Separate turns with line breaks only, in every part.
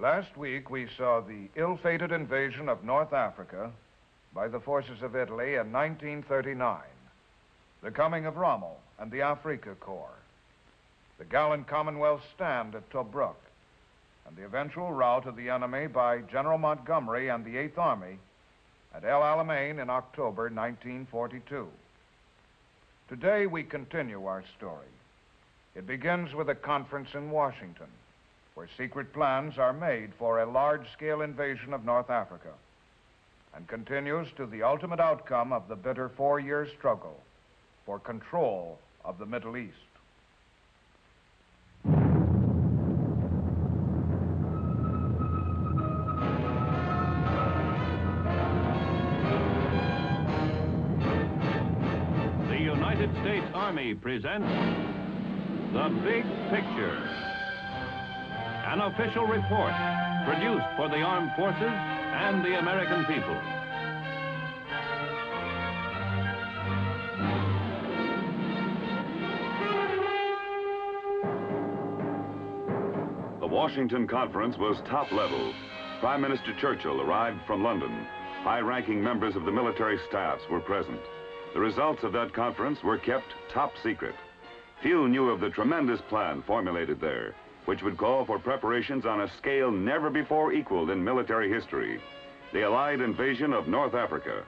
Last week, we saw the ill-fated invasion of North Africa by the forces of Italy in 1939, the coming of Rommel and the Afrika Corps, the gallant Commonwealth stand at Tobruk, and the eventual rout of the enemy by General Montgomery and the Eighth Army at El Alamein in October 1942. Today, we continue our story. It begins with a conference in Washington, where secret plans are made for a large-scale invasion of North Africa, and continues to the ultimate outcome of the bitter four-year struggle for control of the Middle East.
The United States Army presents The Big Picture, an official report produced for the armed forces and the American people.
The Washington Conference was top level. Prime Minister Churchill arrived from London. High-ranking members of the military staffs were present. The results of that conference were kept top secret. Few knew of the tremendous plan formulated there, which would call for preparations on a scale never before equaled in military history: the Allied invasion of North Africa.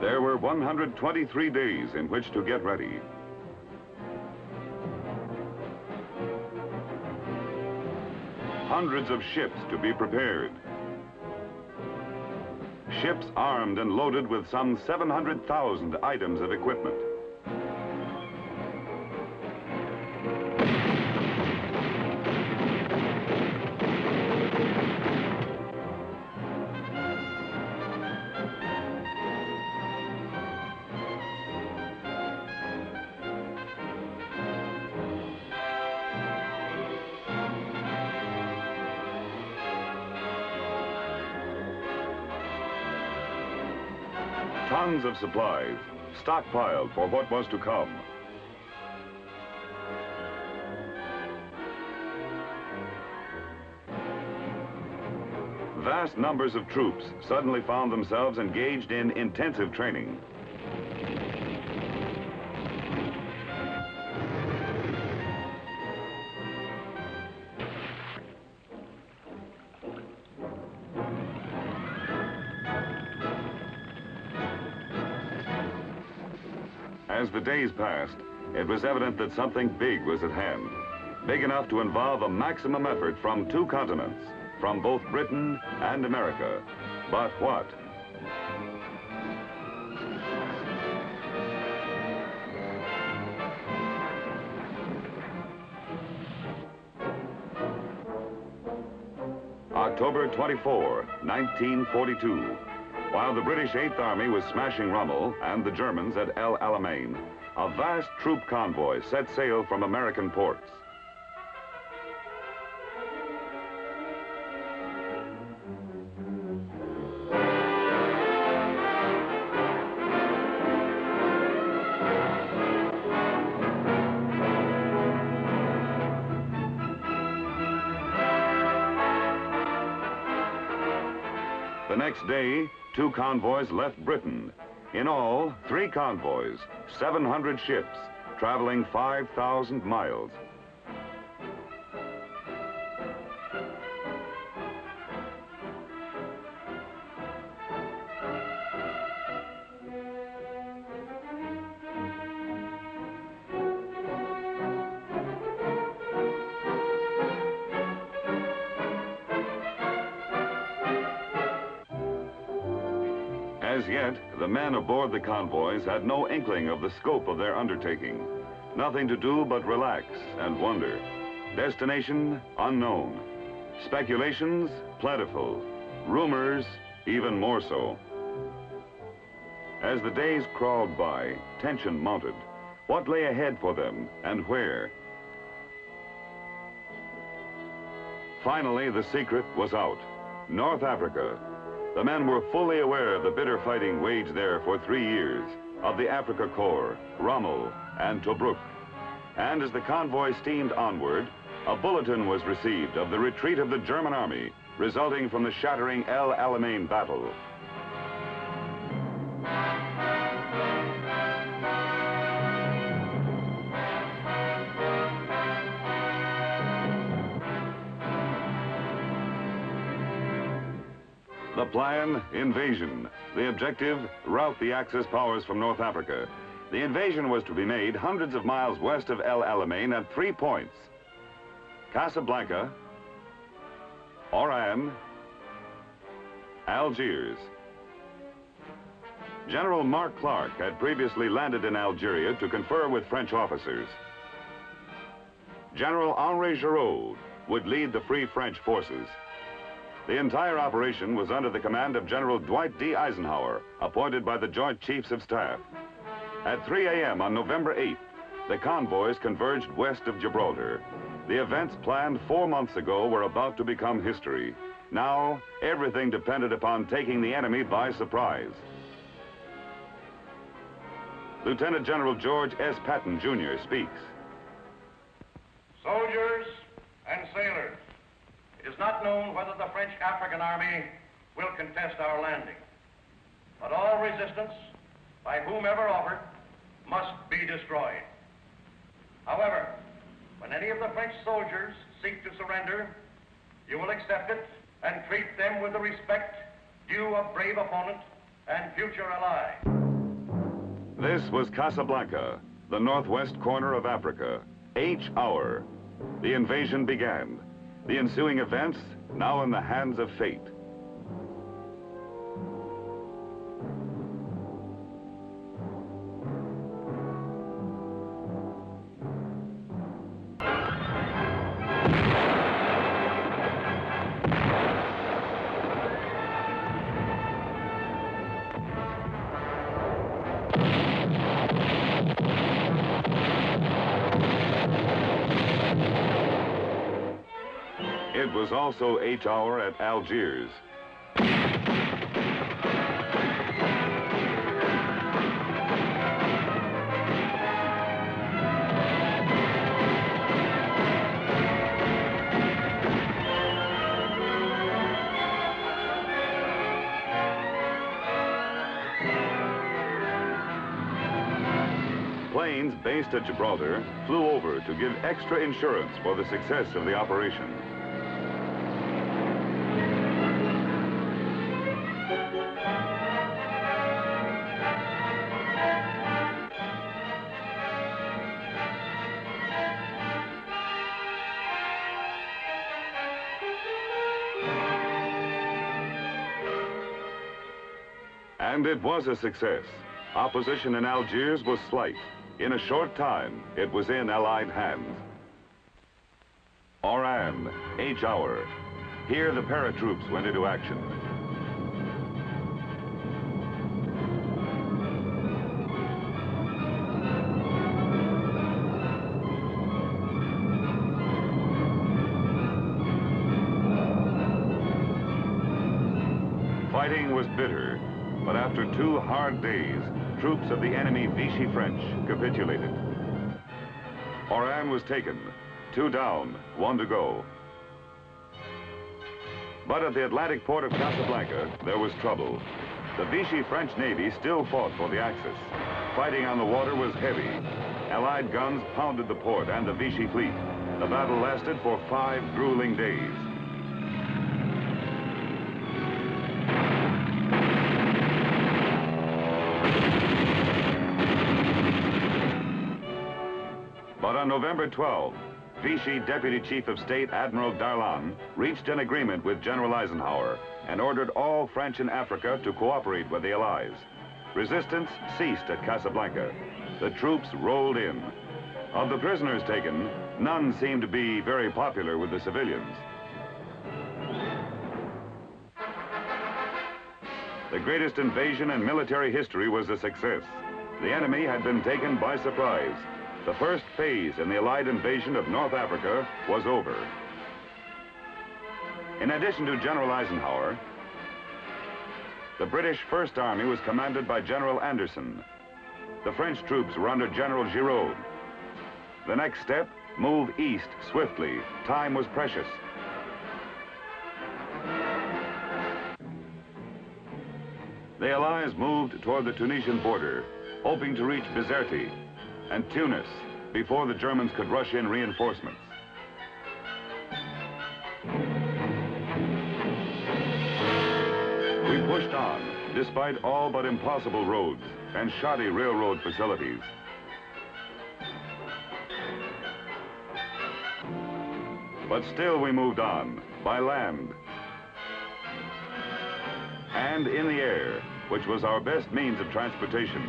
There were 123 days in which to get ready. Hundreds of ships to be prepared. Ships armed and loaded with some 700,000 items of equipment. Tons of supplies, stockpiled for what was to come. Vast numbers of troops suddenly found themselves engaged in intensive training. As the days passed, it was evident that something big was at hand, big enough to involve a maximum effort from two continents, from both Britain and America. But what? October 24, 1942. While the British Eighth Army was smashing Rommel and the Germans at El Alamein, a vast troop convoy set sail from American ports. The next day, two convoys left Britain. In all, 3 convoys, 700 ships, traveling 5,000 miles. As yet, the men aboard the convoys had no inkling of the scope of their undertaking. Nothing to do but relax and wonder. Destination unknown. Speculations plentiful. Rumors even more so. As the days crawled by, tension mounted. What lay ahead for them and where? Finally, the secret was out. North Africa. The men were fully aware of the bitter fighting waged there for 3 years, of the Africa Corps, Rommel, and Tobruk. And as the convoy steamed onward, a bulletin was received of the retreat of the German army, resulting from the shattering El Alamein battle. The plan, invasion. The objective, rout the Axis powers from North Africa. The invasion was to be made hundreds of miles west of El Alamein at 3 points: Casablanca, Oran, Algiers. General Mark Clark had previously landed in Algeria to confer with French officers. General Henri Giraud would lead the Free French forces. The entire operation was under the command of General Dwight D. Eisenhower, appointed by the Joint Chiefs of Staff. At 3 a.m. on November 8th, the convoys converged west of Gibraltar. The events planned 4 months ago were about to become history. Now, everything depended upon taking the enemy by surprise. Lieutenant General George S. Patton, Jr. speaks.
Soldiers and sailors, it is not known whether the French African army will contest our landing. But all resistance, by whomever offered, must be destroyed. However, when any of the French soldiers seek to surrender, you will accept it and treat them with the respect due a brave opponent and future ally.
This was Casablanca, the northwest corner of Africa. H hour. The invasion began. The ensuing events now in the hands of fate. It was also H hour at Algiers. Planes based at Gibraltar flew over to give extra insurance for the success of the operation. And it was a success. Opposition in Algiers was slight. In a short time, it was in Allied hands. Oran, H hour. Here the paratroops went into action. Fighting was bitter. But after 2 hard days, troops of the enemy Vichy French capitulated. Oran was taken. 2 down, 1 to go. But at the Atlantic port of Casablanca, there was trouble. The Vichy French Navy still fought for the Axis. Fighting on the water was heavy. Allied guns pounded the port and the Vichy fleet. The battle lasted for 5 grueling days. But on November 12, Vichy Deputy Chief of State Admiral Darlan reached an agreement with General Eisenhower and ordered all French in Africa to cooperate with the Allies. Resistance ceased at Casablanca. The troops rolled in. Of the prisoners taken, none seemed to be very popular with the civilians. The greatest invasion in military history was a success. The enemy had been taken by surprise. The first phase in the Allied invasion of North Africa was over. In addition to General Eisenhower, the British First Army was commanded by General Anderson. The French troops were under General Giraud. The next step, move east swiftly. Time was precious. The Allies moved toward the Tunisian border, hoping to reach Bizerte and Tunis before the Germans could rush in reinforcements. We pushed on, despite all but impossible roads and shoddy railroad facilities. But still we moved on, by land and in the air, which was our best means of transportation.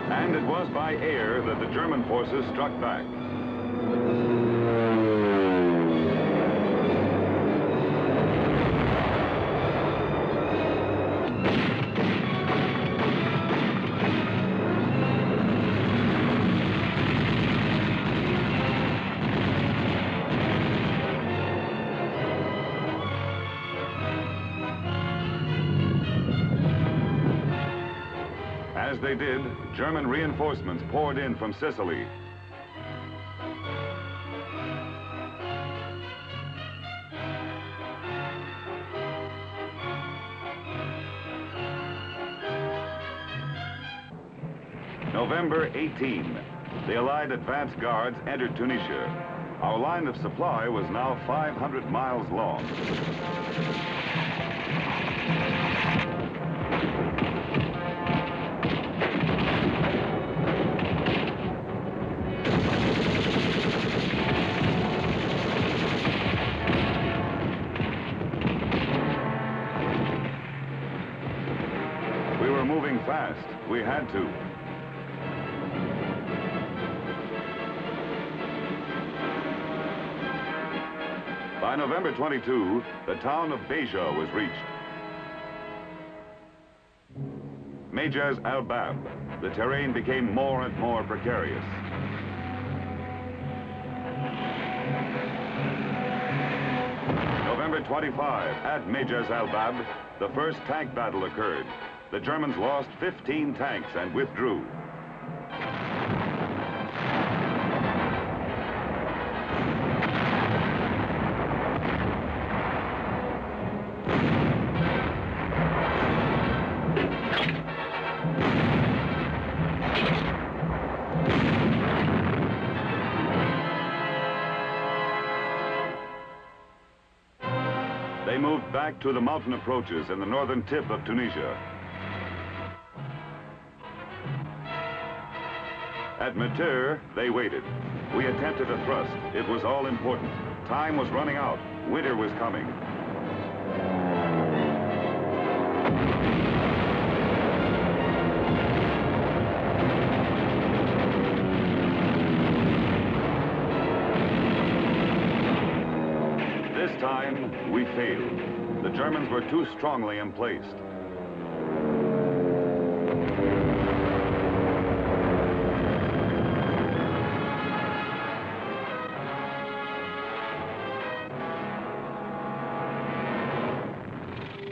And it was by air that the German forces struck back. As they did, German reinforcements poured in from Sicily. November 18, the Allied advance guards entered Tunisia. Our line of supply was now 500 miles long. We were moving fast. We had to. By November 22, the town of Beja was reached. Mejaz al-Bab, the terrain became more and more precarious. November 25, at Mejaz al-Bab, the first tank battle occurred. The Germans lost 15 tanks and withdrew. They moved back to the mountain approaches in the northern tip of Tunisia. At Meter, they waited. We attempted a thrust. It was all important. Time was running out. Winter was coming. This time, we failed. The Germans were too strongly emplaced.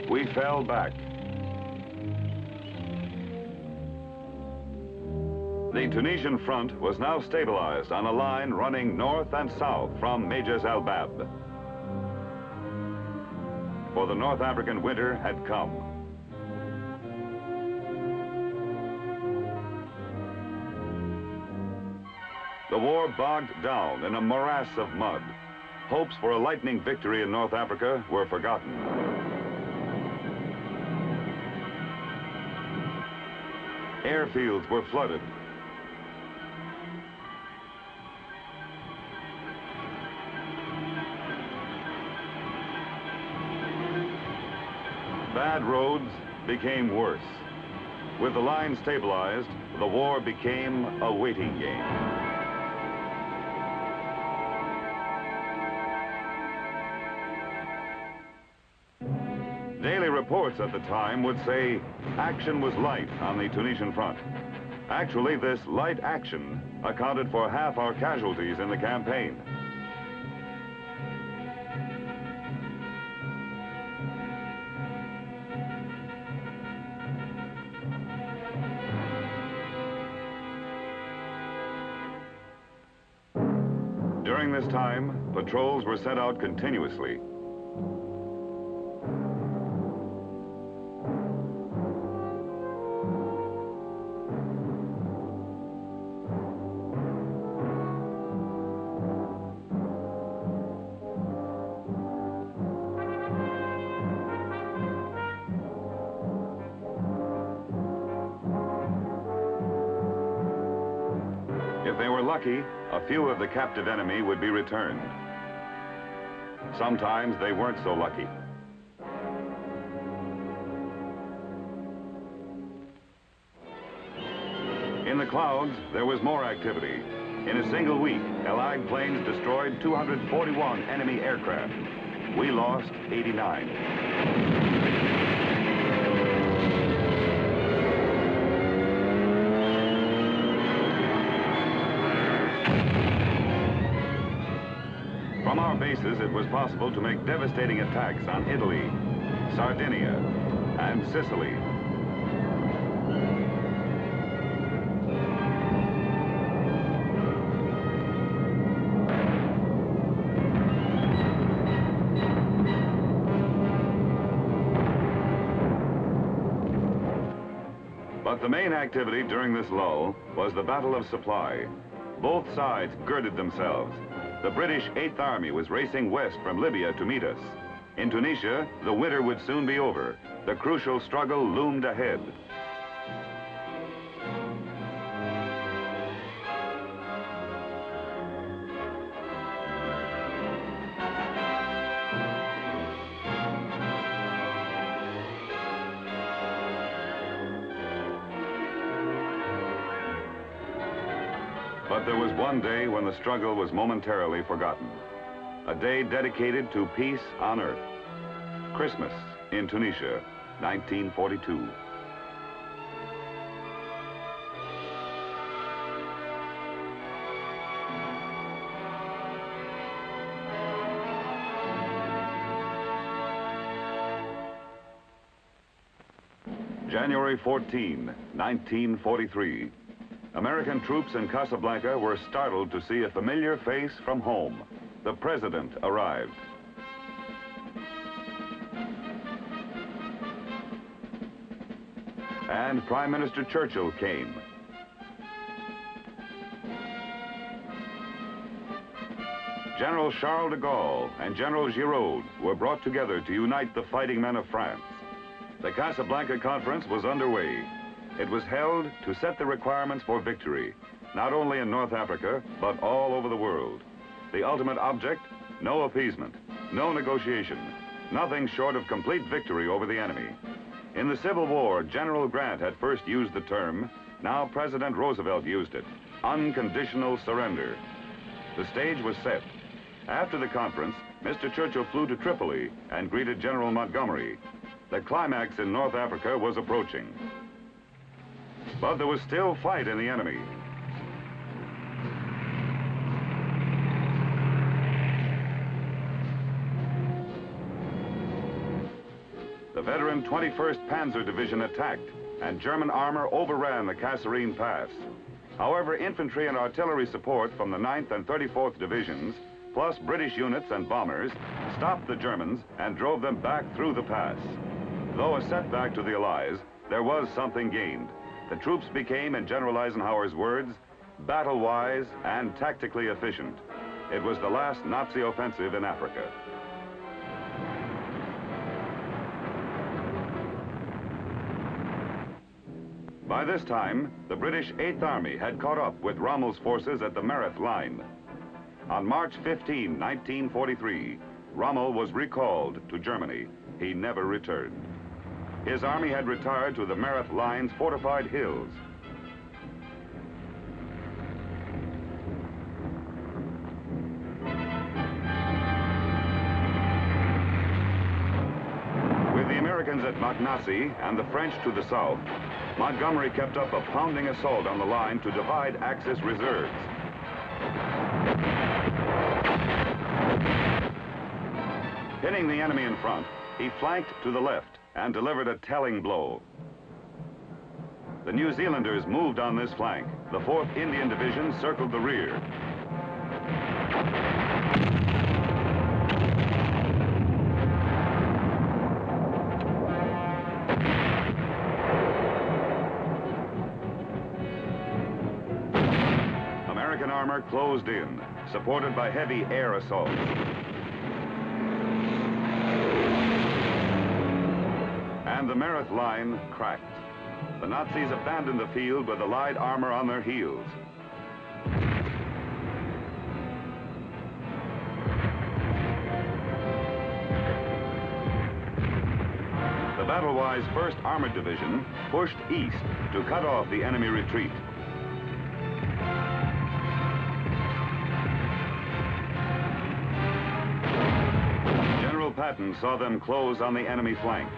We fell back. The Tunisian front was now stabilized on a line running north and south from Mejaz al-Bab. For the North African winter had come. The war bogged down in a morass of mud. Hopes for a lightning victory in North Africa were forgotten. Airfields were flooded. Bad roads became worse. With the line stabilized, the war became a waiting game. Daily reports at the time would say action was light on the Tunisian front. Actually, this light action accounted for half our casualties in the campaign. During this time, patrols were sent out continuously. If they were lucky, a few of the captive enemy would be returned. Sometimes they weren't so lucky. In the clouds, there was more activity. In a single week, Allied planes destroyed 241 enemy aircraft. We lost 89. From our bases, it was possible to make devastating attacks on Italy, Sardinia, and Sicily. But the main activity during this lull was the Battle of Supply. Both sides girded themselves. The British 8th Army was racing west from Libya to meet us. In Tunisia, the winter would soon be over. The crucial struggle loomed ahead. But there was one day when the struggle was momentarily forgotten. A day dedicated to peace on earth. Christmas in Tunisia, 1942. January 14, 1943. American troops in Casablanca were startled to see a familiar face from home. The president arrived. And Prime Minister Churchill came. General Charles de Gaulle and General Giraud were brought together to unite the fighting men of France. The Casablanca Conference was underway. It was held to set the requirements for victory, not only in North Africa, but all over the world. The ultimate object, no appeasement, no negotiation, nothing short of complete victory over the enemy. In the Civil War, General Grant had first used the term. Now President Roosevelt used it, unconditional surrender. The stage was set. After the conference, Mr. Churchill flew to Tripoli and greeted General Montgomery. The climax in North Africa was approaching. But there was still fight in the enemy. The veteran 21st Panzer Division attacked, and German armor overran the Kasserine Pass. However, infantry and artillery support from the 9th and 34th Divisions, plus British units and bombers, stopped the Germans and drove them back through the pass. Though a setback to the Allies, there was something gained. The troops became, in General Eisenhower's words, battle-wise and tactically efficient. It was the last Nazi offensive in Africa. By this time, the British 8th Army had caught up with Rommel's forces at the Mareth Line. On March 15, 1943, Rommel was recalled to Germany. He never returned. his army had retired to the Merethe Line's fortified hills. With the Americans at Magnassi and the French to the south, Montgomery kept up a pounding assault on the line to divide Axis reserves. Hitting the enemy in front, he flanked to the left and delivered a telling blow. The New Zealanders moved on this flank. The 4th Indian Division circled the rear. American armor closed in, supported by heavy air assaults. And the Merethe Line cracked. The Nazis abandoned the field with the light armor on their heels. The battle-wise 1st Armored Division pushed east to cut off the enemy retreat. General Patton saw them close on the enemy flank.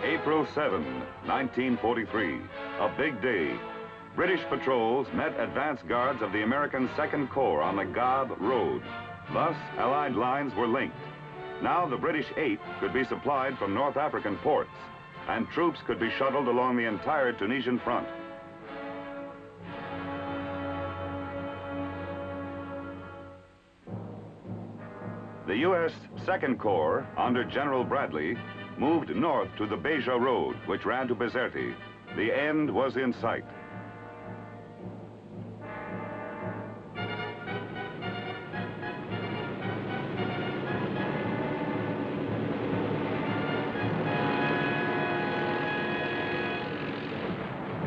April 7, 1943, a big day. British patrols met advance guards of the American 2nd Corps on the Gab Road. Thus, Allied lines were linked. Now the British 8th could be supplied from North African ports, and troops could be shuttled along the entire Tunisian front. The U.S. 2nd Corps, under General Bradley, moved north to the Beja Road, which ran to Bizerte. The end was in sight.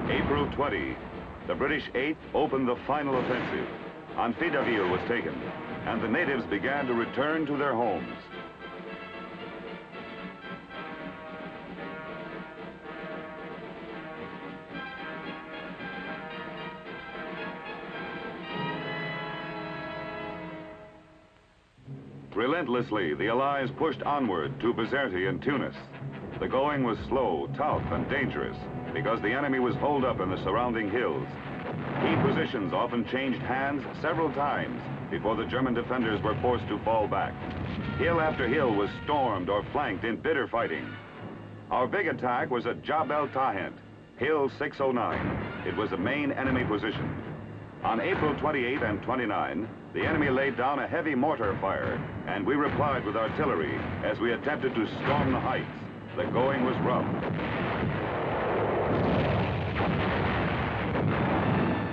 April 20, the British 8th opened the final offensive. Anfidaville was taken, and the natives began to return to their homes. Relentlessly, the Allies pushed onward to Bizerte and Tunis. The going was slow, tough, and dangerous because the enemy was holed up in the surrounding hills. Key positions often changed hands several times before the German defenders were forced to fall back. Hill after hill was stormed or flanked in bitter fighting. Our big attack was at Jabal Tahent, Hill 609. It was a main enemy position. On April 28 and 29, the enemy laid down a heavy mortar fire, and we replied with artillery as we attempted to storm the heights. The going was rough.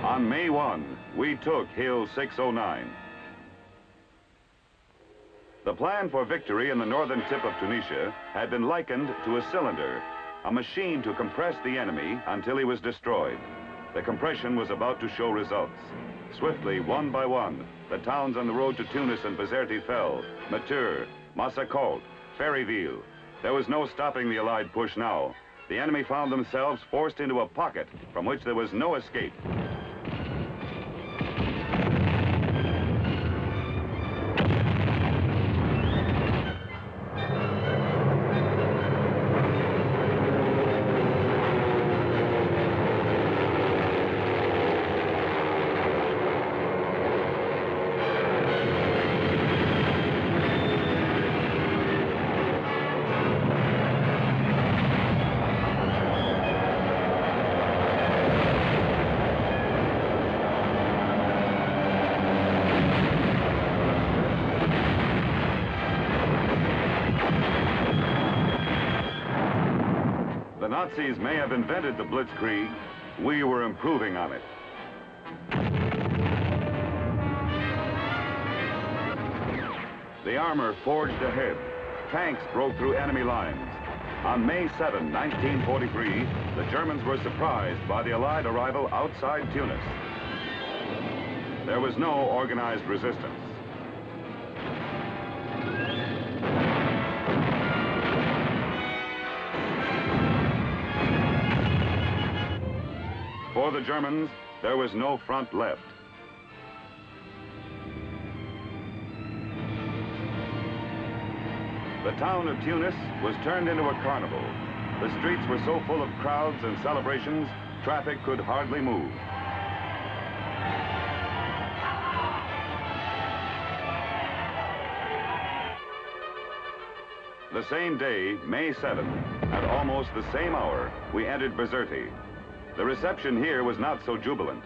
On May 1, we took Hill 609. The plan for victory in the northern tip of Tunisia had been likened to a cylinder, a machine to compress the enemy until he was destroyed. The compression was about to show results. Swiftly, one by one, the towns on the road to Tunis and Bizerte fell. Matur, Massacolt, Ferryville. There was no stopping the Allied push now. The enemy found themselves forced into a pocket from which there was no escape. The Nazis may have invented the blitzkrieg. We were improving on it. The armor forged ahead. Tanks broke through enemy lines. On May 7, 1943, the Germans were surprised by the Allied arrival outside Tunis. There was no organized resistance. For the Germans, there was no front left. The town of Tunis was turned into a carnival. The streets were so full of crowds and celebrations, traffic could hardly move. The same day, May 7th, at almost the same hour, we entered Bizerte. The reception here was not so jubilant.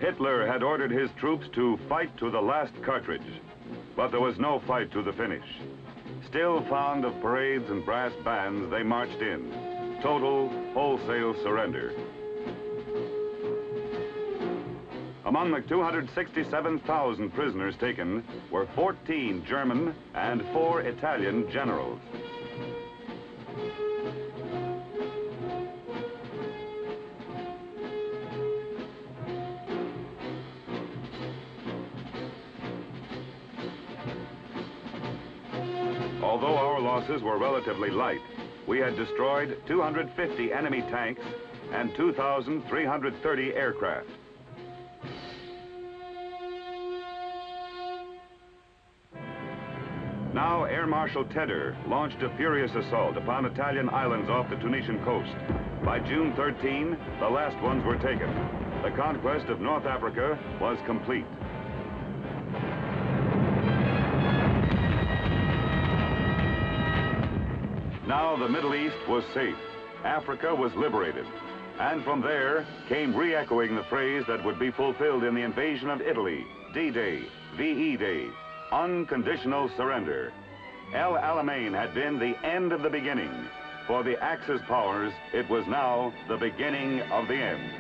Hitler had ordered his troops to fight to the last cartridge, but there was no fight to the finish. Still fond of parades and brass bands, they marched in. Total, wholesale surrender. Among the 267,000 prisoners taken were 14 German and 4 Italian generals. Although our losses were relatively light, we had destroyed 250 enemy tanks and 2,330 aircraft. Now Air Marshal Tedder launched a furious assault upon Italian islands off the Tunisian coast. By June 13, the last ones were taken. The conquest of North Africa was complete. Now the Middle East was safe. Africa was liberated. And from there came re-echoing the phrase that would be fulfilled in the invasion of Italy, D-Day, VE Day, unconditional surrender. El Alamein had been the end of the beginning. For the Axis powers, it was now the beginning of the end.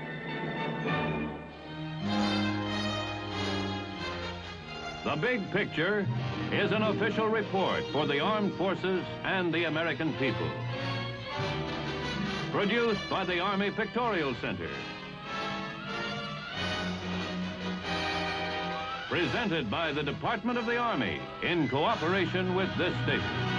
The Big Picture is an official report for the armed forces and the American people. Produced by the Army Pictorial Center. Presented by the Department of the Army in cooperation with this station.